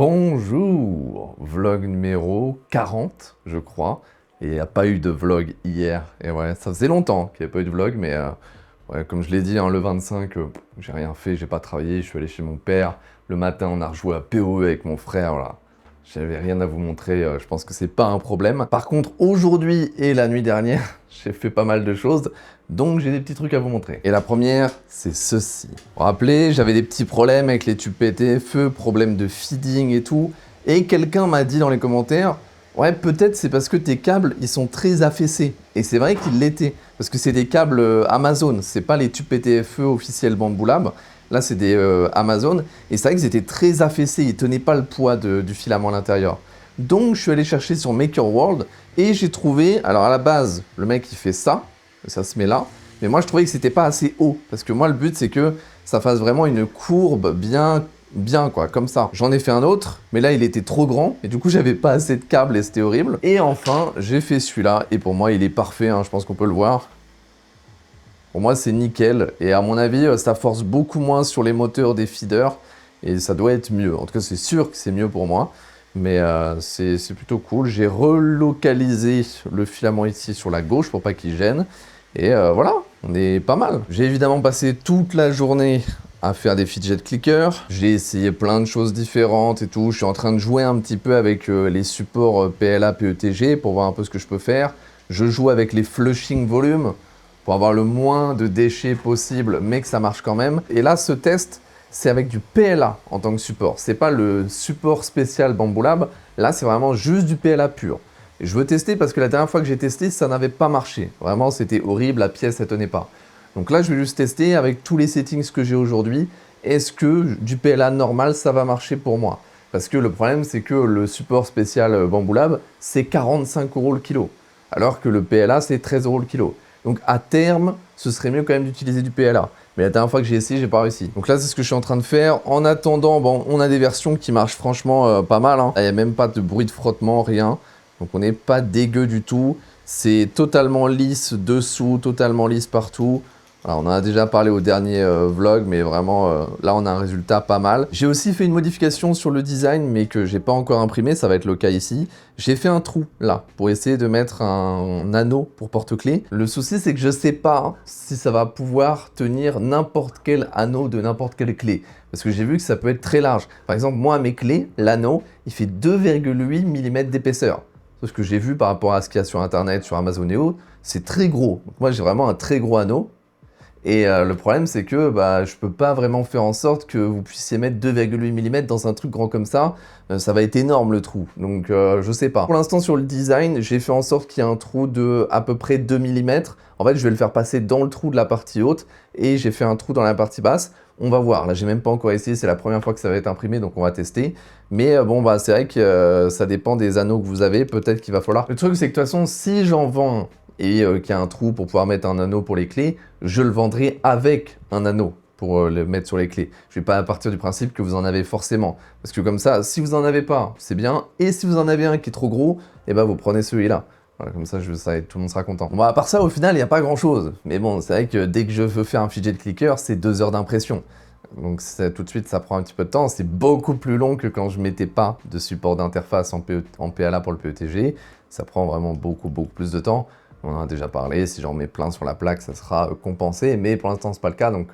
Bonjour, vlog numéro 40, je crois. Et il n'y a pas eu de vlog hier. Et ouais, ça faisait longtemps qu'il n'y avait pas eu de vlog, mais ouais, comme je l'ai dit, hein, le 25, j'ai rien fait, j'ai pas travaillé, je suis allé chez mon père. Le matin, on a rejoué à PoE avec mon frère, voilà. J'avais rien à vous montrer, je pense que c'est pas un problème. Par contre, aujourd'hui et la nuit dernière, j'ai fait pas mal de choses, donc j'ai des petits trucs à vous montrer. Et la première, c'est ceci. Vous vous rappelez, j'avais des petits problèmes avec les tubes PTFE, problème de feeding et tout, et quelqu'un m'a dit dans les commentaires, ouais, peut-être c'est parce que tes câbles, ils sont très affaissés. Et c'est vrai qu'ils l'étaient, parce que c'est des câbles Amazon, c'est pas les tubes PTFE officiels Bamboo Lab. Là, c'est des Amazon. Et c'est vrai qu'ils étaient très affaissés. Ils tenaient pas le poids du filament à l'intérieur. Donc, je suis allé chercher sur Maker World et j'ai trouvé... Alors, à la base, le mec, il fait ça. Ça se met là. Mais moi, je trouvais que c'était pas assez haut. Parce que moi, le but, c'est que ça fasse vraiment une courbe bien quoi, comme ça. J'en ai fait un autre, mais là, il était trop grand. Et du coup, j'avais pas assez de câbles et c'était horrible. Et enfin, j'ai fait celui-là. Et pour moi, il est parfait. Hein, je pense qu'on peut le voir. Pour moi, c'est nickel. Et à mon avis, ça force beaucoup moins sur les moteurs des feeders. Et ça doit être mieux. En tout cas, c'est sûr que c'est mieux pour moi. Mais c'est plutôt cool. J'ai relocalisé le filament ici sur la gauche pour pas qu'il gêne. Et voilà, on est pas mal. J'ai évidemment passé toute la journée à faire des fidget clickers. J'ai essayé plein de choses différentes et tout. Je suis en train de jouer un petit peu avec les supports PLA, PETG pour voir un peu ce que je peux faire. Je joue avec les flushing volume pour avoir le moins de déchets possible, mais que ça marche quand même. Et là, ce test, c'est avec du PLA en tant que support. C'est pas le support spécial Bamboo Lab. Là, c'est vraiment juste du PLA pur. Et je veux tester parce que la dernière fois que j'ai testé, ça n'avait pas marché. Vraiment, c'était horrible, la pièce, elle tenait pas. Donc là, je vais juste tester avec tous les settings que j'ai aujourd'hui. Est-ce que du PLA normal, ça va marcher pour moi? Parce que le problème, c'est que le support spécial Bamboo Lab, c'est 45 € le kilo. Alors que le PLA, c'est 13 € le kilo. Donc à terme, ce serait mieux quand même d'utiliser du PLA. Mais la dernière fois que j'ai essayé, j'ai pas réussi. Donc là, c'est ce que je suis en train de faire. En attendant, bon, on a des versions qui marchent franchement pas mal. Hein. Il n'y a même pas de bruit de frottement, rien. Donc on n'est pas dégueu du tout. C'est totalement lisse dessous, totalement lisse partout. Alors, on en a déjà parlé au dernier vlog, mais vraiment, là, on a un résultat pas mal. J'ai aussi fait une modification sur le design, mais que j'ai pas encore imprimé, ça va être le cas ici. J'ai fait un trou, là, pour essayer de mettre un anneau pour porte-clés. Le souci, c'est que je sais pas si ça va pouvoir tenir n'importe quel anneau de n'importe quelle clé. Parce que j'ai vu que ça peut être très large. Par exemple, moi, mes clés, l'anneau, il fait 2,8 mm d'épaisseur. Ce que j'ai vu par rapport à ce qu'il y a sur Internet, sur Amazon et autres, c'est très gros. Donc, moi, j'ai vraiment un très gros anneau. Et le problème, c'est que je peux pas vraiment faire en sorte que vous puissiez mettre 2,8 mm dans un truc grand comme ça. Ça va être énorme le trou, donc je sais pas. Pour l'instant, sur le design, j'ai fait en sorte qu'il y ait un trou de à peu près 2 mm. En fait, je vais le faire passer dans le trou de la partie haute et j'ai fait un trou dans la partie basse. On va voir, là j'ai même pas encore essayé, c'est la première fois que ça va être imprimé, donc on va tester. Mais bon, c'est vrai que ça dépend des anneaux que vous avez, peut-être qu'il va falloir. Le truc, c'est que de toute façon, si j'en vends et qu'il y a un trou pour pouvoir mettre un anneau pour les clés, je le vendrai avec un anneau pour le mettre sur les clés. Je ne vais pas partir du principe que vous en avez forcément. Parce que comme ça, si vous en avez pas, c'est bien. Et si vous en avez un qui est trop gros, eh ben vous prenez celui-là. Voilà, comme ça, tout le monde sera content. Bon, à part ça, au final, il n'y a pas grand-chose. Mais bon, c'est vrai que dès que je veux faire un fidget clicker, c'est 2 heures d'impression. Donc tout de suite, ça prend un petit peu de temps. C'est beaucoup plus long que quand je mettais pas de support d'interface en PLA pour le PETG. Ça prend vraiment beaucoup plus de temps. On en a déjà parlé, si j'en mets plein sur la plaque, ça sera compensé, mais pour l'instant, c'est pas le cas, donc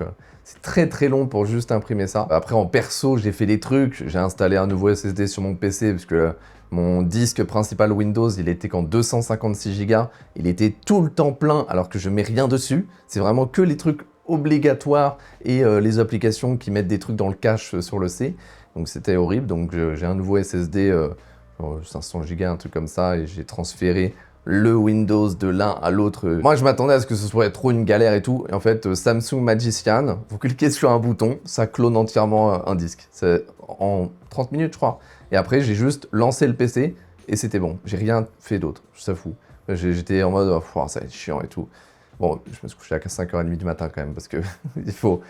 c'est très long pour juste imprimer ça. Après, en perso, j'ai fait des trucs, j'ai installé un nouveau SSD sur mon PC, parce que mon disque principal Windows, il était qu'en 256 Go, il était tout le temps plein, alors que je mets rien dessus. C'est vraiment que les trucs obligatoires et les applications qui mettent des trucs dans le cache sur le C. Donc c'était horrible, donc j'ai un nouveau SSD, 500 Go, un truc comme ça, et j'ai transféré le Windows de l'un à l'autre. Moi, je m'attendais à ce que ce soit trop une galère et tout. Et en fait, Samsung Magician, vous cliquez sur un bouton, ça clone entièrement un disque. C'est en 30 minutes, je crois. Et après, j'ai juste lancé le PC et c'était bon. J'ai rien fait d'autre, je t'avoue. J'étais en mode, oh, ça va être chiant et tout. Bon, je me suis couché à 5h30 du matin quand même parce que il faut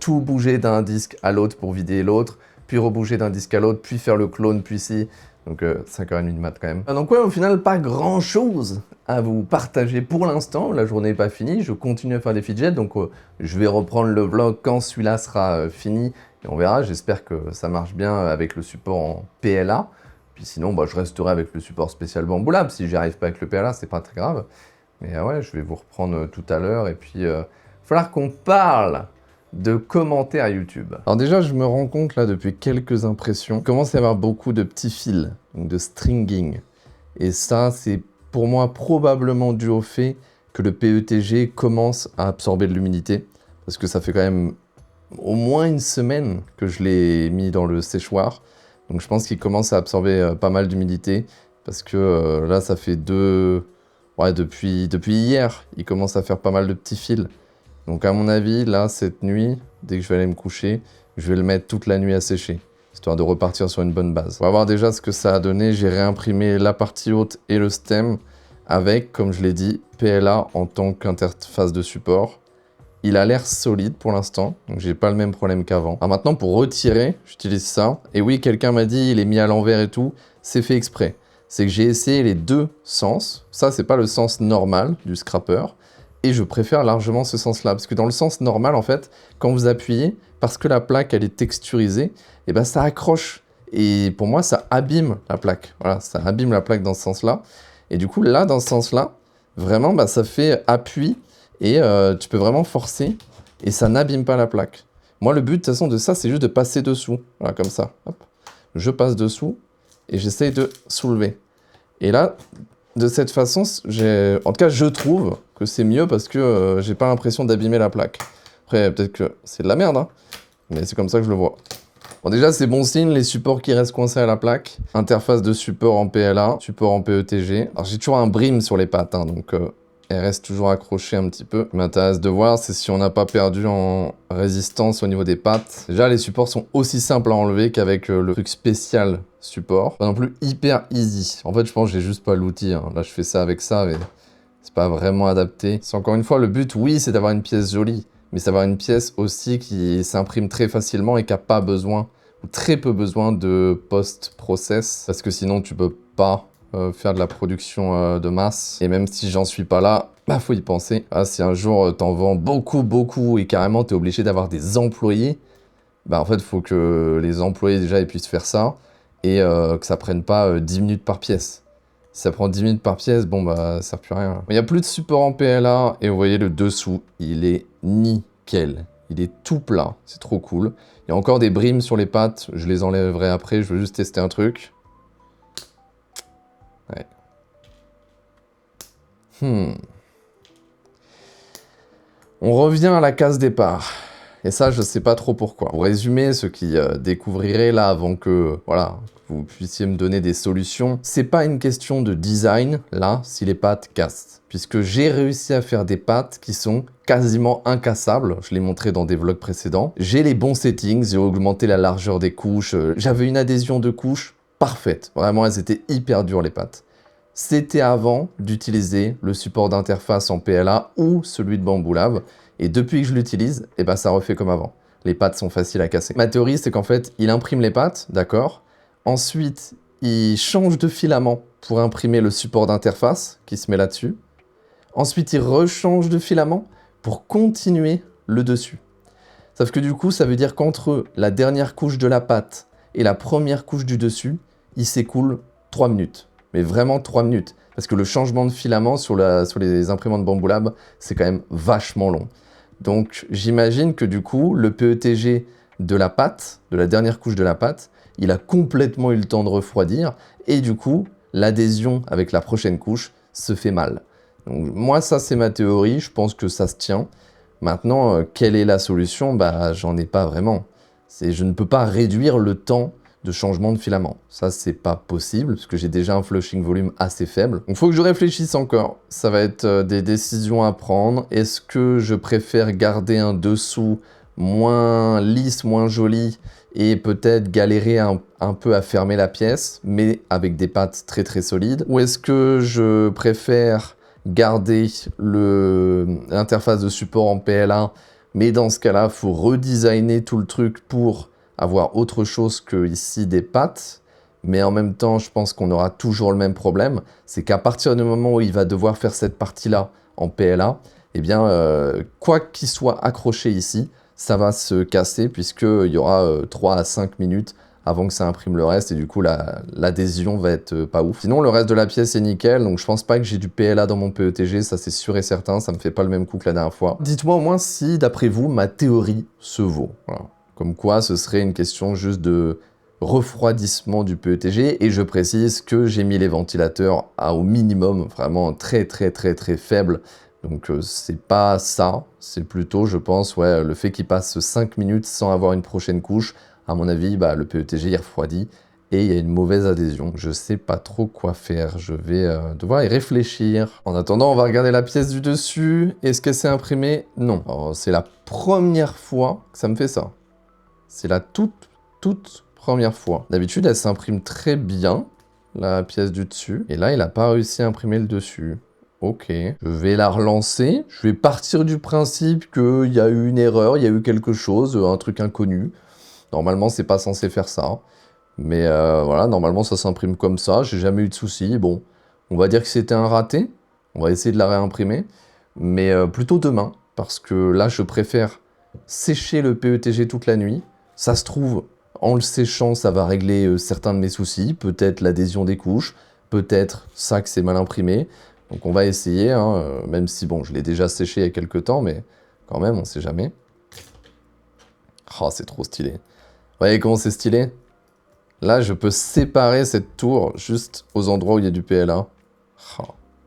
tout bouger d'un disque à l'autre pour vider l'autre, puis rebouger d'un disque à l'autre, puis faire le clone, puis ci. Donc 5h30 du mat quand même. Donc ouais, au final, pas grand chose à vous partager pour l'instant. La journée n'est pas finie, je continue à faire des fidgets, donc je vais reprendre le vlog quand celui-là sera fini Et on verra, j'espère que ça marche bien avec le support en PLA. Puis sinon, bah, je resterai avec le support spécial Bambu Lab. Si j'y arrive pas avec le PLA, c'est pas très grave. Mais ouais, je vais vous reprendre tout à l'heure. Et puis, il va falloir qu'on parle de commentaires YouTube. Alors déjà, je me rends compte là depuis quelques impressions, il commence à y avoir beaucoup de petits fils, donc de stringing. Et ça, c'est pour moi probablement dû au fait que le PETG commence à absorber de l'humidité. Parce que ça fait quand même au moins une semaine que je l'ai mis dans le séchoir. Donc je pense qu'il commence à absorber pas mal d'humidité. Parce que là, ça fait Ouais, depuis hier, il commence à faire pas mal de petits fils. Donc à mon avis, là, cette nuit, dès que je vais aller me coucher, je vais le mettre toute la nuit à sécher, histoire de repartir sur une bonne base. On va voir déjà ce que ça a donné. J'ai réimprimé la partie haute et le stem avec, comme je l'ai dit, PLA en tant qu'interface de support. Il a l'air solide pour l'instant, donc j'ai pas le même problème qu'avant. Alors maintenant, pour retirer, j'utilise ça. Et oui, quelqu'un m'a dit, il est mis à l'envers et tout. C'est fait exprès. C'est que j'ai essayé les deux sens. Ça, c'est pas le sens normal du scrapper. Et je préfère largement ce sens-là. Parce que dans le sens normal, en fait, quand vous appuyez, parce que la plaque, elle est texturisée, et ben ça accroche. Et pour moi, ça abîme la plaque. Voilà, ça abîme la plaque dans ce sens-là. Et du coup, là, dans ce sens-là, vraiment, bah, ça fait appui. Et tu peux vraiment forcer. Et ça n'abîme pas la plaque. Moi, le but, de toute façon, de ça, c'est juste de passer dessous. Voilà, comme ça. Hop. Je passe dessous. Et j'essaye de soulever. Et là, de cette façon, en tout cas, je trouve que c'est mieux parce que j'ai pas l'impression d'abîmer la plaque. Après, peut-être que c'est de la merde, hein, mais c'est comme ça que je le vois. Bon, déjà, c'est bon signe, les supports qui restent coincés à la plaque. Interface de support en PLA, support en PETG. Alors, j'ai toujours un brim sur les pattes, hein, donc elles restent toujours accrochées un petit peu. Ce qui m'intéresse de voir, c'est si on n'a pas perdu en résistance au niveau des pattes. Déjà, les supports sont aussi simples à enlever qu'avec le truc spécial support. Pas non plus hyper easy. En fait, je pense que j'ai juste pas l'outil. Hein. Là, je fais ça avec ça, mais c'est pas vraiment adapté. C'est encore une fois, le but, oui, c'est d'avoir une pièce jolie, mais c'est d'avoir une pièce aussi qui s'imprime très facilement et qui n'a pas besoin, ou très peu besoin de post-process, parce que sinon, tu peux pas faire de la production de masse. Et même si j'en suis pas là, bah faut y penser. Ah, si un jour t'en vends beaucoup et carrément t'es obligé d'avoir des employés, bah en fait faut que les employés déjà ils puissent faire ça et que ça prenne pas 10 minutes par pièce. Si ça prend 10 minutes par pièce, bon bah ça sert plus à rien. Il n'y a plus de support en PLA et vous voyez le dessous, il est nickel. Il est tout plat, c'est trop cool. Il y a encore des brimes sur les pattes, je les enlèverai après, je veux juste tester un truc. Ouais. On revient à la case départ. Et ça, je sais pas trop pourquoi. Pour résumer, ceux qui découvriraient là avant que, voilà, vous puissiez me donner des solutions, c'est pas une question de design, là, si les pattes cassent. Puisque j'ai réussi à faire des pattes qui sont quasiment incassables. Je l'ai montré dans des vlogs précédents. J'ai les bons settings, j'ai augmenté la largeur des couches, j'avais une adhésion de couches parfaite. Vraiment, elles étaient hyper dures, les pattes. C'était avant d'utiliser le support d'interface en PLA ou celui de Bambu Lab. Et depuis que je l'utilise, eh ben ça refait comme avant. Les pattes sont faciles à casser. Ma théorie, c'est qu'en fait, il imprime les pattes, d'accord. Ensuite, il change de filament pour imprimer le support d'interface qui se met là-dessus. Ensuite, il rechange de filament pour continuer le dessus. Sauf que du coup, ça veut dire qu'entre la dernière couche de la pâte et la première couche du dessus, il s'écoule 3 minutes. Mais vraiment 3 minutes. Parce que le changement de filament sur les imprimantes Bambu Lab, c'est quand même vachement long. Donc j'imagine que du coup, le PETG de la pâte, de la dernière couche de la pâte, il a complètement eu le temps de refroidir. Et du coup, l'adhésion avec la prochaine couche se fait mal. Donc moi, ça c'est ma théorie, je pense que ça se tient. Maintenant, quelle est la solution? Bah, j'en ai pas vraiment. Je ne peux pas réduire le temps de changement de filament. Ça, c'est pas possible, parce que j'ai déjà un flushing volume assez faible. Donc, il faut que je réfléchisse encore. Ça va être des décisions à prendre. Est-ce que je préfère garder un dessous moins lisse, moins joli, et peut-être galérer un peu à fermer la pièce, mais avec des pattes très très solides? Ou est-ce que je préfère garder l'interface de support en PLA, mais dans ce cas-là, il faut redesigner tout le truc pour avoir autre chose que ici des pattes, mais en même temps, je pense qu'on aura toujours le même problème, c'est qu'à partir du moment où il va devoir faire cette partie-là en PLA, eh bien, quoi qu'il soit accroché ici, ça va se casser puisqu'il y aura 3 à 5 minutes avant que ça imprime le reste et du coup l'adhésion va être pas ouf. Sinon le reste de la pièce est nickel, donc je pense pas que j'ai du PLA dans mon PETG, ça c'est sûr et certain, ça me fait pas le même coup que la dernière fois. Dites-moi au moins si d'après vous ma théorie se vaut. Voilà. Comme quoi ce serait une question juste de refroidissement du PETG et je précise que j'ai mis les ventilateurs au minimum, vraiment très faible. Donc c'est pas ça, c'est plutôt je pense ouais, le fait qu'il passe 5 minutes sans avoir une prochaine couche. À mon avis, bah, le PETG il refroidit et il y a une mauvaise adhésion. Je sais pas trop quoi faire, je vais devoir y réfléchir. En attendant, on va regarder la pièce du dessus. Est-ce qu'elle s'est imprimée? Non. C'est la première fois que ça me fait ça. C'est la toute première fois. D'habitude, elle s'imprime très bien, la pièce du dessus. Et là, il n'a pas réussi à imprimer le dessus. Ok, je vais la relancer. Je vais partir du principe qu'il y a eu une erreur, il y a eu quelque chose, un truc inconnu. Normalement, c'est pas censé faire ça. Mais voilà, normalement, ça s'imprime comme ça. J'ai jamais eu de soucis. Bon, on va dire que c'était un raté. On va essayer de la réimprimer. Mais plutôt demain. Parce que là, je préfère sécher le PETG toute la nuit. Ça se trouve, en le séchant, ça va régler certains de mes soucis. Peut-être l'adhésion des couches. Peut-être ça que c'est mal imprimé. Donc on va essayer, hein, même si bon, je l'ai déjà séché il y a quelques temps. Mais quand même, on sait jamais. Oh, c'est trop stylé. Vous voyez comment c'est stylé? Là, je peux séparer cette tour juste aux endroits où il y a du PLA. Oh,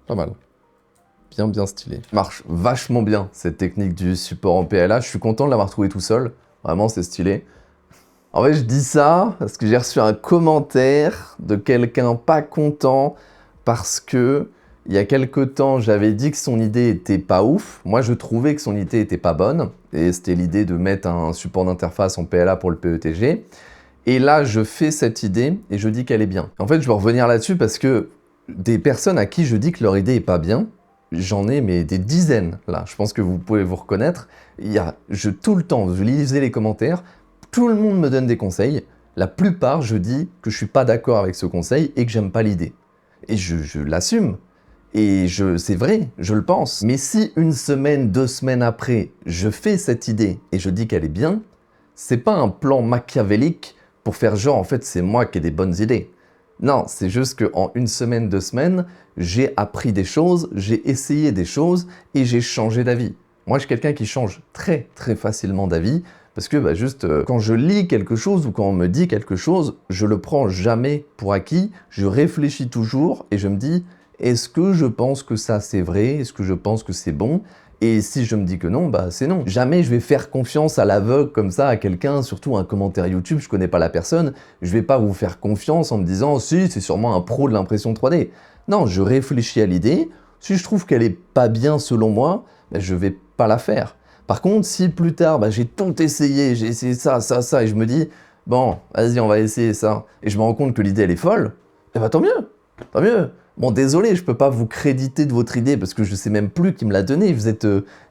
pas mal. Bien stylé. Marche vachement bien, cette technique du support en PLA. Je suis content de l'avoir trouvé tout seul. Vraiment, c'est stylé. En fait, je dis ça parce que j'ai reçu un commentaire de quelqu'un pas content parce que il y a quelques temps, j'avais dit que son idée était pas ouf. Moi, je trouvais que son idée était pas bonne. Et c'était l'idée de mettre un support d'interface en PLA pour le PETG. Et là, je fais cette idée et je dis qu'elle est bien. En fait, je vais revenir là-dessus parce que des personnes à qui je dis que leur idée est pas bien, j'en ai mais des dizaines là. Je pense que vous pouvez vous reconnaître. Tout le temps, vous lisez les commentaires, tout le monde me donne des conseils. La plupart, je dis que je suis pas d'accord avec ce conseil et que j'aime pas l'idée. Et je l'assume. Et c'est vrai, je le pense. Mais si une semaine, 2 semaines après, je fais cette idée et je dis qu'elle est bien, c'est pas un plan machiavélique pour faire genre, en fait, c'est moi qui ai des bonnes idées. Non, c'est juste qu'en 1 semaine, 2 semaines, j'ai appris des choses, j'ai essayé des choses et j'ai changé d'avis. Moi, je suis quelqu'un qui change très facilement d'avis parce que juste quand je lis quelque chose ou quand on me dit quelque chose, je le prends jamais pour acquis, je réfléchis toujours et je me dis est-ce que je pense que ça c'est vrai? Est-ce que je pense que c'est bon? Et si je me dis que non, bah c'est non. Jamais je vais faire confiance à l'aveugle comme ça à quelqu'un, surtout un commentaire YouTube, je connais pas la personne, je vais pas vous faire confiance en me disant si c'est sûrement un pro de l'impression 3D. Non, je réfléchis à l'idée, si je trouve qu'elle est pas bien selon moi, bah, je vais pas la faire. Par contre, si plus tard j'ai tout essayé, j'ai essayé ça, et je me dis bon, vas-y on va essayer ça, et je me rends compte que l'idée elle est folle, et bah tant mieux, tant mieux. Bon, désolé, je peux pas vous créditer de votre idée parce que je sais même plus qui me l'a donnée. Vous êtes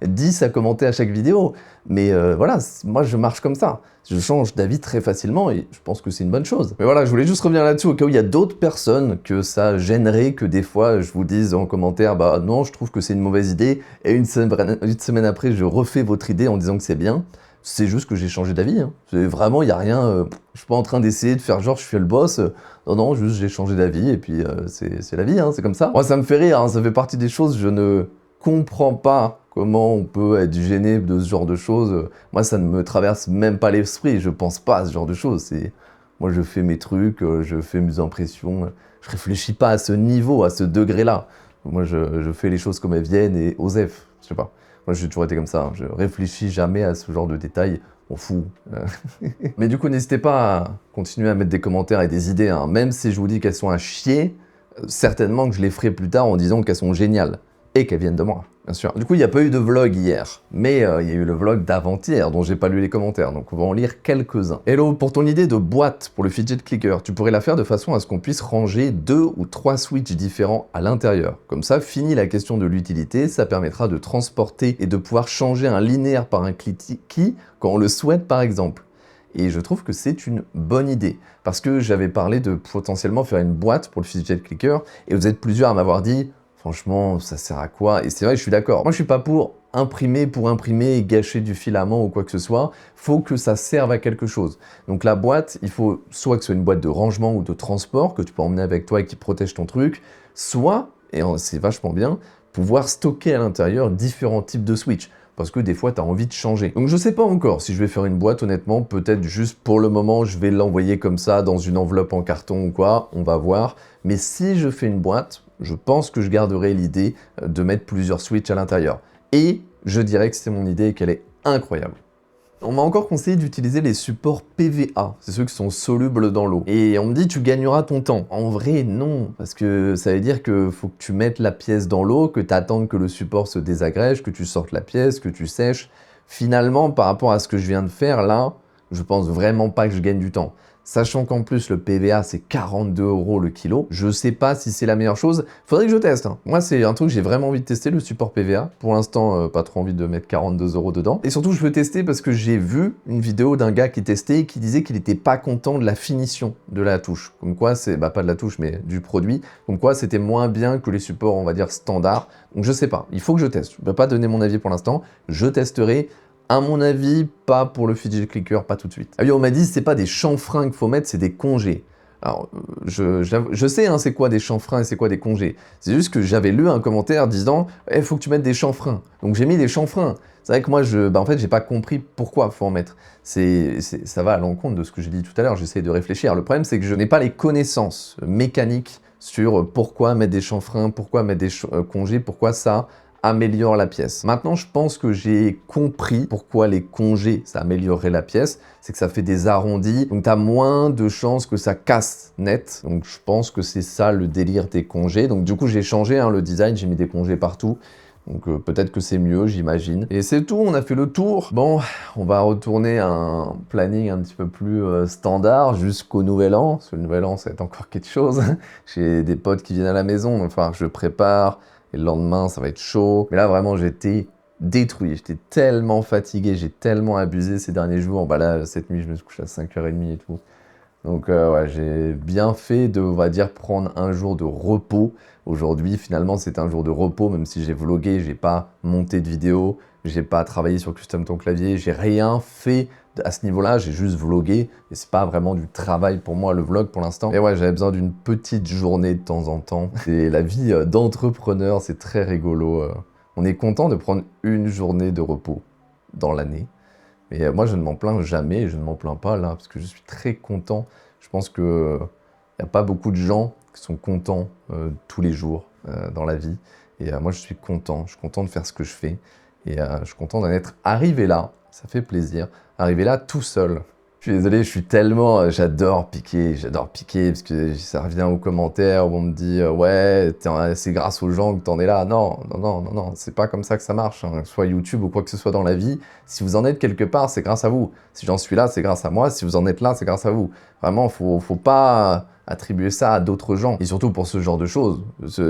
10 à commenter à chaque vidéo. Mais voilà, moi je marche comme ça. Je change d'avis très facilement et je pense que c'est une bonne chose. Mais voilà, je voulais juste revenir là-dessus au cas où il y a d'autres personnes que ça gênerait que des fois je vous dise en commentaire bah non, je trouve que c'est une mauvaise idée et une semaine après je refais votre idée en disant que c'est bien. C'est juste que j'ai changé d'avis. Hein. Vraiment, il n'y a rien. Je suis pas en train d'essayer de faire genre je suis le boss. Non, juste j'ai changé d'avis et puis c'est la vie, hein, c'est comme ça. Moi, ça me fait rire, hein, ça fait partie des choses. Je ne comprends pas comment on peut être gêné de ce genre de choses. Moi, ça ne me traverse même pas l'esprit. Je pense pas à ce genre de choses. Moi, je fais mes trucs, je fais mes impressions. Je réfléchis pas à ce niveau, à ce degré-là. Moi, je fais les choses comme elles viennent et osef. Je sais pas. Moi, j'ai toujours été comme ça. Hein. Je réfléchis jamais à ce genre de détails. On fout. Mais du coup, n'hésitez pas à continuer à mettre des commentaires et des idées. Hein. Même si je vous dis qu'elles sont à chier, certainement que je les ferai plus tard en disant qu'elles sont géniales. Et qu'elles viennent de moi, bien sûr. Du coup, il n'y a pas eu de vlog hier. Mais il y a eu le vlog d'avant-hier dont j'ai pas lu les commentaires. Donc on va en lire quelques-uns. Hello, pour ton idée de boîte pour le fidget clicker, tu pourrais la faire de façon à ce qu'on puisse ranger 2 ou 3 switches différents à l'intérieur. Comme ça, fini la question de l'utilité, ça permettra de transporter et de pouvoir changer un linéaire par un clicky quand on le souhaite par exemple. Et je trouve que c'est une bonne idée. Parce que j'avais parlé de potentiellement faire une boîte pour le fidget clicker et vous êtes plusieurs à m'avoir dit franchement, ça sert à quoi? Et c'est vrai, je suis d'accord. Moi, je suis pas pour imprimer pour imprimer et gâcher du filament ou quoi que ce soit. Faut que ça serve à quelque chose. Donc la boîte, il faut soit que ce soit une boîte de rangement ou de transport que tu peux emmener avec toi et qui protège ton truc, soit, et c'est vachement bien, pouvoir stocker à l'intérieur différents types de switch. Parce que des fois, tu as envie de changer. Donc je sais pas encore si je vais faire une boîte, honnêtement, peut-être juste pour le moment, je vais l'envoyer comme ça dans une enveloppe en carton ou quoi, on va voir. Mais si je fais une boîte, je pense que je garderai l'idée de mettre plusieurs switches à l'intérieur. Et je dirais que c'est mon idée et qu'elle est incroyable. On m'a encore conseillé d'utiliser les supports PVA, c'est ceux qui sont solubles dans l'eau. Et on me dit tu gagneras ton temps. En vrai non, parce que ça veut dire que faut que tu mettes la pièce dans l'eau, que tu attendes que le support se désagrège, que tu sortes la pièce, que tu sèches. Finalement, par rapport à ce que je viens de faire là, je pense vraiment pas que je gagne du temps. Sachant qu'en plus le PVA c'est 42 € le kilo, je sais pas si c'est la meilleure chose. Faudrait que je teste. Moi c'est un truc que j'ai vraiment envie de tester, le support PVA. Pour l'instant, pas trop envie de mettre 42 € dedans. Et surtout je veux tester parce que j'ai vu une vidéo d'un gars qui testait et qui disait qu'il était pas content de la finition de la touche. Comme quoi c'est, pas de la touche mais du produit. Comme quoi c'était moins bien que les supports on va dire standards. Donc je sais pas, il faut que je teste. Je peux pas donner mon avis pour l'instant. Je testerai. À mon avis, pas pour le fidget clicker, pas tout de suite. Ah oui, on m'a dit c'est pas des chanfreins qu'il faut mettre, c'est des congés. Alors, je sais c'est quoi des chanfreins et c'est quoi des congés. C'est juste que j'avais lu un commentaire disant « faut que tu mettes des chanfreins ». Donc j'ai mis des chanfreins. C'est vrai que moi, en fait, j'ai pas compris pourquoi il faut en mettre. Ça va à l'encontre de ce que j'ai dit tout à l'heure, j'essaie de réfléchir. Le problème, c'est que je n'ai pas les connaissances mécaniques sur pourquoi mettre des chanfreins, pourquoi mettre des congés, pourquoi ça améliore la pièce. Maintenant, je pense que j'ai compris pourquoi les congés, ça améliorerait la pièce. C'est que ça fait des arrondis, donc tu as moins de chances que ça casse net. Donc je pense que c'est ça le délire des congés. Donc du coup, j'ai changé le design, j'ai mis des congés partout. Donc peut-être que c'est mieux, j'imagine. Et c'est tout, on a fait le tour. Bon, on va retourner à un planning un petit peu plus standard jusqu'au Nouvel An. Parce que le Nouvel An, ça va être encore quelque chose. J'ai des potes qui viennent à la maison, donc enfin, je prépare. Et le lendemain, ça va être chaud. Mais là, vraiment, j'étais détruit. J'étais tellement fatigué, j'ai tellement abusé ces derniers jours. Là, cette nuit, je me suis couché à 5h30 et tout. Donc, ouais, j'ai bien fait de, on va dire, prendre un jour de repos. Aujourd'hui, finalement, c'est un jour de repos, même si j'ai vlogué, j'ai pas monté de vidéo, j'ai pas travaillé sur Custom Ton Clavier, j'ai rien fait à ce niveau-là, j'ai juste vlogué, et c'est pas vraiment du travail pour moi, le vlog, pour l'instant. Et ouais, j'avais besoin d'une petite journée de temps en temps. Et la vie d'entrepreneur, c'est très rigolo. On est content de prendre une journée de repos dans l'année. Mais moi, je ne m'en plains jamais, et je ne m'en plains pas là, parce que je suis très content. Je pense que il n'y a pas beaucoup de gens qui sont contents tous les jours dans la vie. Et moi, je suis content de faire ce que je fais. Et je suis content d'en être arrivé là, ça fait plaisir. Arrivé là tout seul. Je suis désolé, je suis tellement... j'adore piquer, parce que ça revient aux commentaires où on me dit ouais, c'est grâce aux gens que t'en es là. Non, c'est pas comme ça que ça marche. Hein. Soit YouTube ou quoi que ce soit dans la vie, si vous en êtes quelque part, c'est grâce à vous. Si j'en suis là, c'est grâce à moi. Si vous en êtes là, c'est grâce à vous. Vraiment, faut pas attribuer ça à d'autres gens. Et surtout pour ce genre de choses.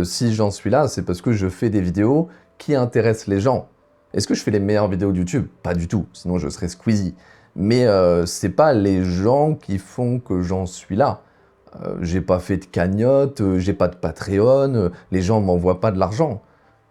Si j'en suis là, c'est parce que je fais des vidéos qui intéressent les gens. Est-ce que je fais les meilleures vidéos de YouTube? Pas du tout, sinon je serais Squeezie. Mais c'est pas les gens qui font que j'en suis là. J'ai pas fait de cagnotte, j'ai pas de Patreon, les gens m'envoient pas de l'argent.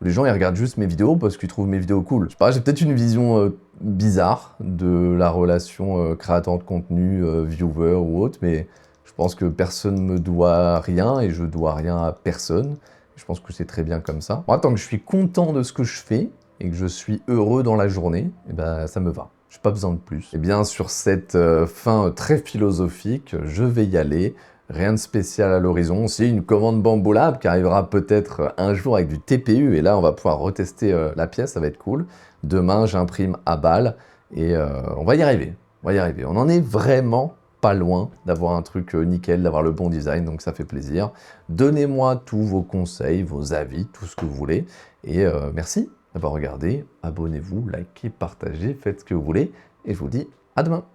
Les gens ils regardent juste mes vidéos parce qu'ils trouvent mes vidéos cool. Je sais pas, j'ai peut-être une vision bizarre de la relation créateur de contenu, viewer ou autre, mais je pense que personne me doit rien et je dois rien à personne. Je pense que c'est très bien comme ça. Moi, tant que je suis content de ce que je fais et que je suis heureux dans la journée, eh ben, ça me va. J'ai pas besoin de plus. Et bien, sur cette fin très philosophique, je vais y aller. Rien de spécial à l'horizon. C'est une commande Bambu Lab qui arrivera peut-être un jour avec du TPU. Et là, on va pouvoir retester la pièce, ça va être cool. Demain, j'imprime à balle. Et on va y arriver. On va y arriver. On en est vraiment pas loin d'avoir un truc nickel, d'avoir le bon design. Donc ça fait plaisir. Donnez-moi tous vos conseils, vos avis, tout ce que vous voulez. Et merci d'avoir regardé, abonnez-vous, likez, partagez, faites ce que vous voulez, et je vous dis à demain.